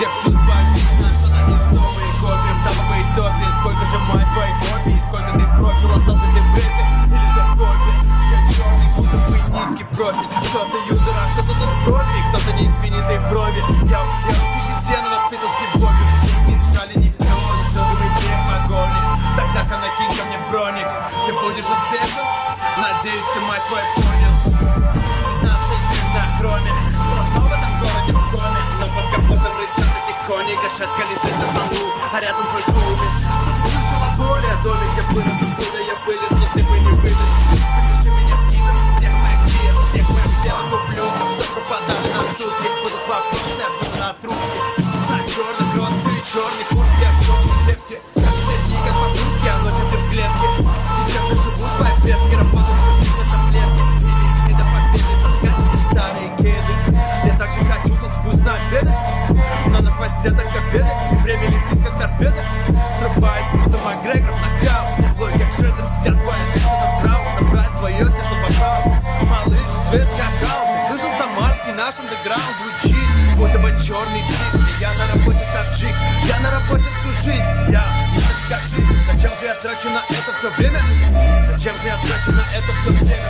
где всю свою жизнь националист новые копии, в табовой топе. Сколько же мать твоей копий, сколько ты профил, остался ты в рэпе или же в кофе. Я черный, будто бы низкий профиль. Кто-то юзер, а кто-то тут профи, кто-то не инфинитый брови. Я успешен но воспитал с любовью. Не решали не все, но вы те огонь. Так накинь ко мне броник. Ты будешь успешен? Надеюсь, ты, мать твою, понял. 15 на хроме, снова в этом городе в коме. Но под капотом рычат эти кони, гашетка лежит на полу, а рядом твой кубик. Слышала боль, а доля, где вырос, откуда я вылез, если вы не вылез. Запиши меня в кино, всех моих дел, всех моих дел куплю. Кто пропадает на сутки, будут вопросы, я буду на трубке. На черный крон, ты черный куртки, а в черной слепке. Как средний, как подушки, а ночью ты в клетке. Сейчас я живу твои пешки, работают все таблетки. Или до победы таскать старые кеды. Я также хочу тут вкусно обедать, но на хвосте так обедать. Время летит как торпеда, срубает будто Макгрегор нокаут. Я злой как Шреддер, вся твоя жизнь это траур. Забрать твое тело по праву. Малыш, свет какао. Ты слышал самарский, наш андеграунд звучит будто бы черный джип. Я на работе таджик, я на работе всю жизнь. Скажи, зачем же я трачу на это все время? Зачем же я трачу на это все время,